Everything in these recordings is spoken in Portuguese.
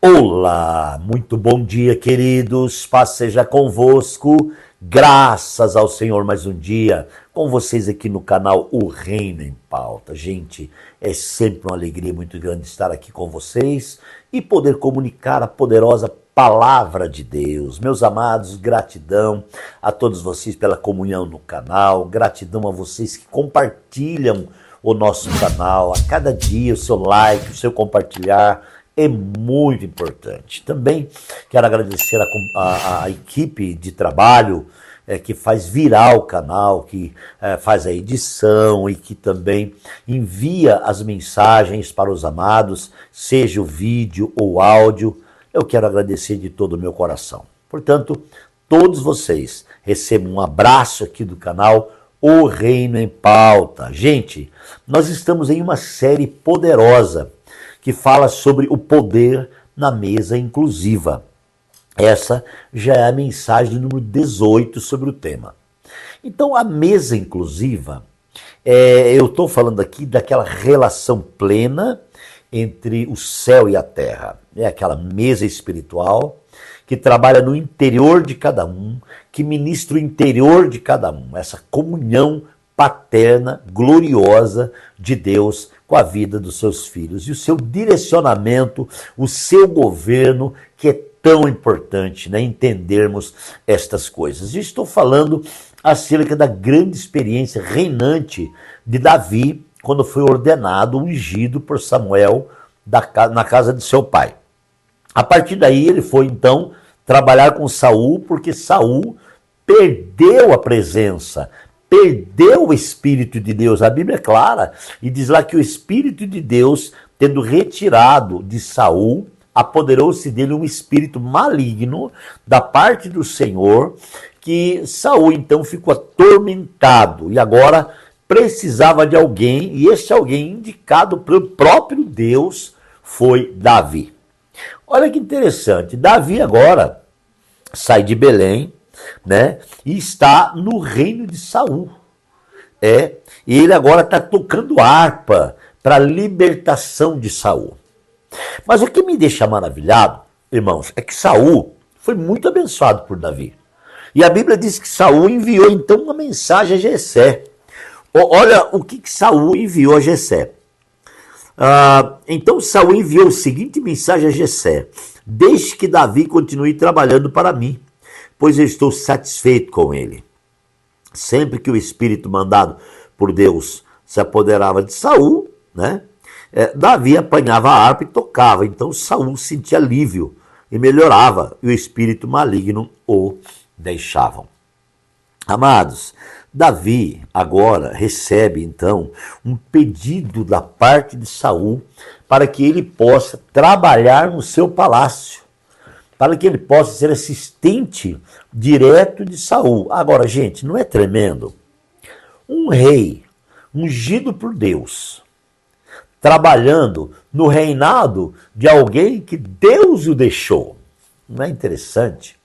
Olá, muito bom dia, queridos. Paz seja convosco. Graças ao Senhor, mais um dia com vocês aqui no canal O Reino em Pauta. Gente, é sempre uma alegria muito grande estar aqui com vocês e poder comunicar a poderosa palavra de Deus. Meus amados, gratidão a todos vocês pela comunhão no canal, gratidão a vocês que compartilham o nosso canal. A cada dia o seu like, o seu compartilhar é muito importante. Também quero agradecer a equipe de trabalho que faz virar o canal, que faz a edição e que também envia as mensagens para os amados, seja o vídeo ou áudio. Eu quero agradecer de todo o meu coração. Portanto, todos vocês recebam um abraço aqui do canal O Reino em Pauta. Gente, nós estamos em uma série poderosa que fala sobre o poder na mesa inclusiva. Essa já é a mensagem número 18 sobre o tema. Então, a mesa inclusiva, eu estou falando aqui daquela relação plena entre o céu e a terra. É aquela mesa espiritual que trabalha no interior de cada um, que ministra o interior de cada um, essa comunhão paterna, gloriosa de Deus com a vida dos seus filhos e o seu direcionamento, o seu governo, que é tão importante, né, entendermos estas coisas. E estou falando acerca da grande experiência reinante de Davi, quando foi ordenado, ungido por Samuel na casa de seu pai. A partir daí ele foi então trabalhar com Saul, porque Saul perdeu a presença, perdeu o Espírito de Deus. A Bíblia é clara e diz lá que o Espírito de Deus, tendo retirado de Saul, apoderou-se dele um espírito maligno da parte do Senhor, que Saul então ficou atormentado e agora precisava de alguém, e esse alguém indicado pelo próprio Deus foi Davi. Olha que interessante, Davi agora sai de Belém, né, e está no reino de Saul. E ele agora está tocando harpa para a libertação de Saul. Mas o que me deixa maravilhado, irmãos, é que Saul foi muito abençoado por Davi. E a Bíblia diz que Saul enviou então uma mensagem a Jessé. Olha o que Saul enviou a Jessé. Então Saul enviou a seguinte mensagem a Jessé: deixe que Davi continue trabalhando para mim, pois eu estou satisfeito com ele. Sempre que o espírito mandado por Deus se apoderava de Saul, né, Davi apanhava a harpa e tocava. Então Saul sentia alívio e melhorava, e o espírito maligno o deixava. Amados, Davi agora recebe então um pedido da parte de Saul para que ele possa trabalhar no seu palácio, para que ele possa ser assistente direto de Saul. Agora, gente, não é tremendo? Um rei ungido por Deus, trabalhando no reinado de alguém que Deus o deixou. Não é interessante?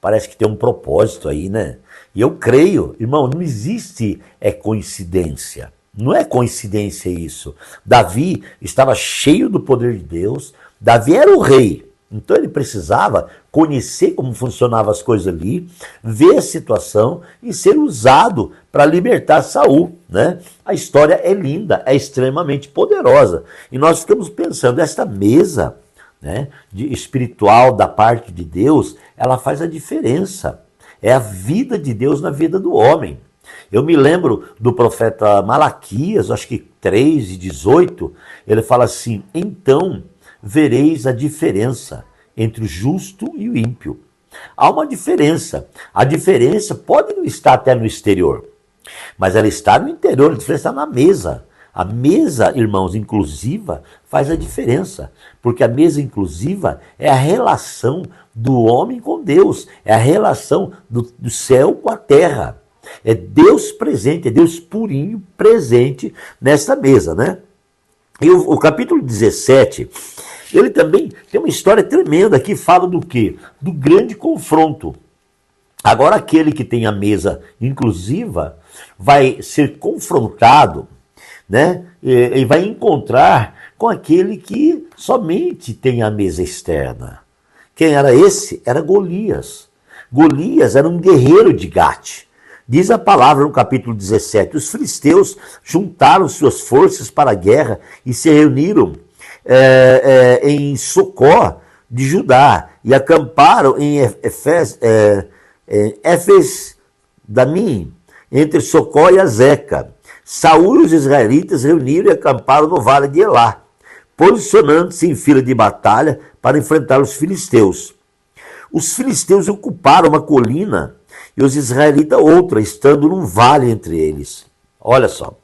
Parece que tem um propósito aí, né? E eu creio, irmão, não existe coincidência. Não é coincidência isso. Davi estava cheio do poder de Deus, Davi era o rei. Então ele precisava conhecer como funcionavam as coisas ali, ver a situação e ser usado para libertar Saul, né? A história é linda, é extremamente poderosa. E nós ficamos pensando, esta mesa, né, espiritual da parte de Deus, ela faz a diferença. É a vida de Deus na vida do homem. Eu me lembro do profeta Malaquias, acho que 3:18, ele fala assim: então vereis a diferença entre o justo e o ímpio. Há uma diferença. A diferença pode não estar até no exterior, mas ela está no interior, a diferença está na mesa. A mesa, irmãos, inclusiva faz a diferença, porque a mesa inclusiva é a relação do homem com Deus, é a relação do céu com a terra. É Deus presente, é Deus purinho presente nessa mesa, né? E o capítulo 17, ele também tem uma história tremenda que fala do quê? Do grande confronto. Agora aquele que tem a mesa inclusiva vai ser confrontado né? E vai encontrar com aquele que somente tem a mesa externa. Quem era esse? Era Golias. Golias era um guerreiro de Gate. Diz a palavra no capítulo 17, os filisteus juntaram suas forças para a guerra e se reuniram em Socó de Judá e acamparam em Éfes-Damim, entre Socó e Azeca. Saúl e os israelitas reuniram e acamparam no vale de Elá, posicionando-se em fila de batalha para enfrentar os filisteus. Os filisteus ocuparam uma colina e os israelitas outra, estando num vale entre eles. Olha só.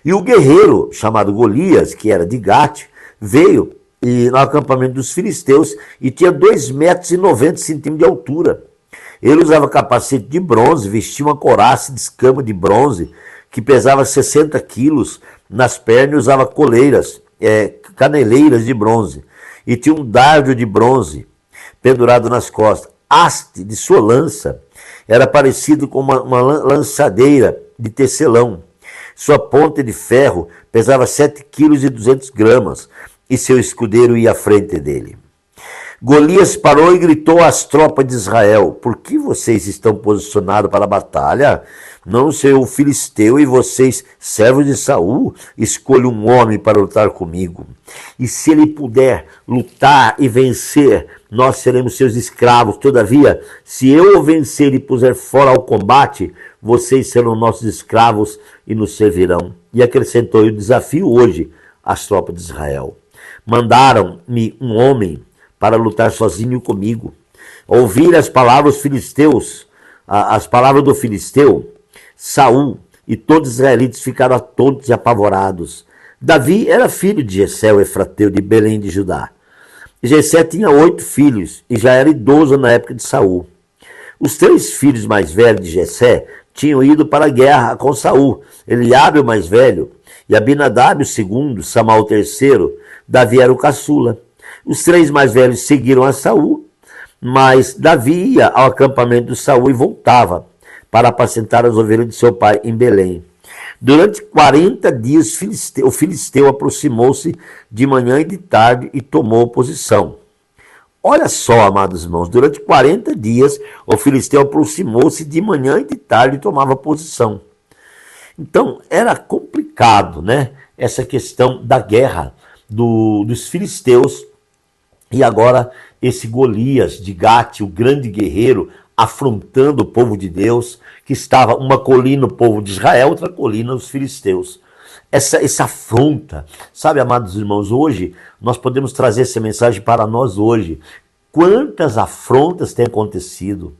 E o guerreiro chamado Golias, que era de Gate, veio no acampamento dos filisteus e tinha 2,90 m de altura. Ele usava capacete de bronze, vestia uma couraça de escama de bronze, que pesava 60 quilos, nas pernas e usava coleiras, caneleiras de bronze, e tinha um dardo de bronze pendurado nas costas. Haste de sua lança era parecido com uma lançadeira de tecelão. Sua ponta de ferro pesava 7,2 kg, e seu escudeiro ia à frente dele. Golias parou e gritou às tropas de Israel: por que vocês estão posicionados para a batalha? Não sei o filisteu, e vocês, servos de Saul, escolham um homem para lutar comigo. E se ele puder lutar e vencer, nós seremos seus escravos. Todavia, se eu o vencer e puser fora ao combate, vocês serão nossos escravos e nos servirão. E acrescentou: eu desafio hoje as tropas de Israel. Mandaram-me um homem para lutar sozinho comigo. Ouvir as palavras dos filisteus, as palavras do filisteu, Saul e todos os israelitas ficaram atontos e apavorados. Davi era filho de Jessé, o efrateu de Belém de Judá. Jessé tinha 8 filhos e já era idoso na época de Saul. Os 3 filhos mais velhos de Jessé tinham ido para a guerra com Saul: Eliabe, o mais velho, e Abinadab, o segundo, Samuel, o terceiro. Davi era o caçula. Os 3 mais velhos seguiram a Saul, mas Davi ia ao acampamento de Saul e voltava para apacentar as ovelhas de seu pai em Belém. Durante 40 dias o filisteu aproximou-se de manhã e de tarde e tomou posição. Olha só, amados irmãos, durante 40 dias o filisteu aproximou-se de manhã e de tarde e tomava posição. Então era complicado, né? Essa questão da guerra dos filisteus. E agora esse Golias de Gate, o grande guerreiro, afrontando o povo de Deus, que estava uma colina o povo de Israel, outra colina os filisteus. Essa afronta, sabe, amados irmãos, hoje nós podemos trazer essa mensagem para nós hoje. Quantas afrontas têm acontecido?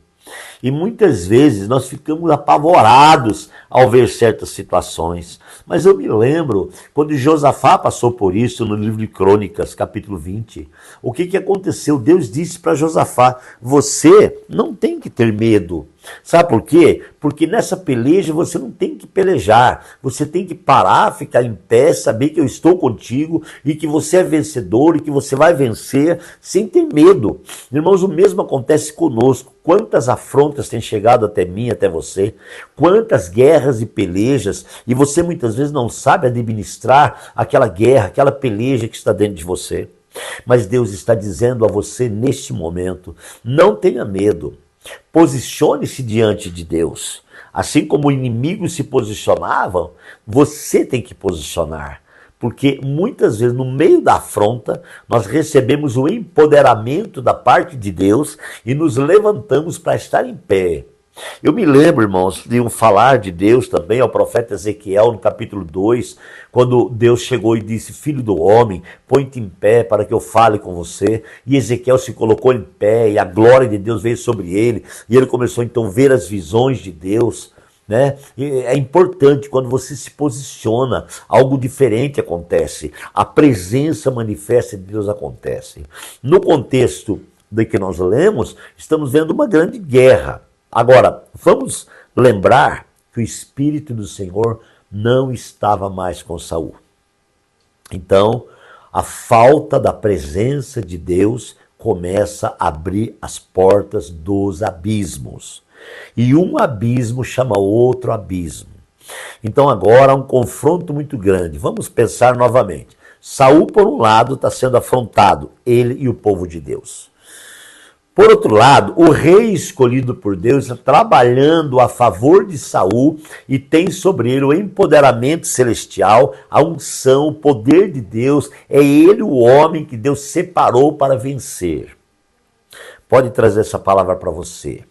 E muitas vezes nós ficamos apavorados ao ver certas situações. Mas eu me lembro quando Josafá passou por isso no livro de Crônicas, capítulo 20. O que aconteceu? Deus disse para Josafá: você não tem que ter medo. Sabe por quê? Porque nessa peleja você não tem que pelejar. Você tem que parar, ficar em pé, saber que eu estou contigo e que você é vencedor e que você vai vencer sem ter medo. Irmãos, o mesmo acontece conosco. Quantas afrontas têm chegado até mim, até você? Quantas guerras e pelejas, e você muitas vezes não sabe administrar aquela guerra, aquela peleja que está dentro de você. Mas Deus está dizendo a você neste momento: não tenha medo. Posicione-se diante de Deus. Assim como o inimigo se posicionava, você tem que posicionar. Porque muitas vezes no meio da afronta nós recebemos o empoderamento da parte de Deus e nos levantamos para estar em pé. Eu me lembro, irmãos, de um falar de Deus também ao profeta Ezequiel no capítulo 2, quando Deus chegou e disse: filho do homem, põe-te em pé para que eu fale com você. E Ezequiel se colocou em pé e a glória de Deus veio sobre ele. E ele começou então a ver as visões de Deus. Né? E é importante quando você se posiciona, algo diferente acontece. A presença manifesta de Deus acontece. No contexto de que nós lemos, estamos vendo uma grande guerra. Agora, vamos lembrar que o Espírito do Senhor não estava mais com Saul. Então, a falta da presença de Deus começa a abrir as portas dos abismos. E um abismo chama outro abismo. Então agora há um confronto muito grande. Vamos pensar novamente. Saul, por um lado, está sendo afrontado, ele e o povo de Deus. Por outro lado, o rei escolhido por Deus está trabalhando a favor de Saul e tem sobre ele o empoderamento celestial, a unção, o poder de Deus. É ele o homem que Deus separou para vencer. Pode trazer essa palavra para você.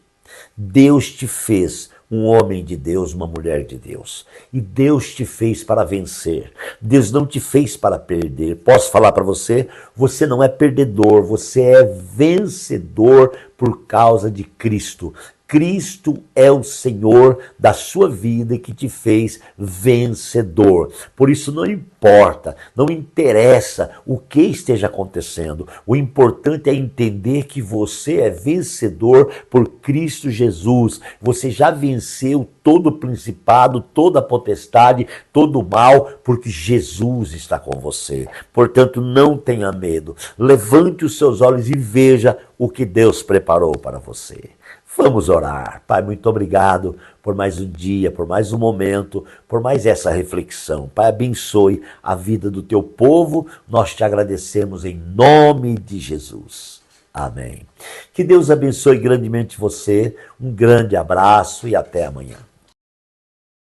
Deus te fez um homem de Deus, uma mulher de Deus. E Deus te fez para vencer. Deus não te fez para perder. Posso falar para você? Você não é perdedor, você é vencedor por causa de Cristo. Cristo é o Senhor da sua vida que te fez vencedor. Por isso não importa, não interessa o que esteja acontecendo. O importante é entender que você é vencedor por Cristo Jesus. Você já venceu todo o principado, toda a potestade, todo o mal, porque Jesus está com você. Portanto, não tenha medo. Levante os seus olhos e veja o que Deus preparou para você. Vamos orar. Pai, muito obrigado por mais um dia, por mais um momento, por mais essa reflexão. Pai, abençoe a vida do teu povo. Nós te agradecemos em nome de Jesus. Amém. Que Deus abençoe grandemente você. Um grande abraço e até amanhã.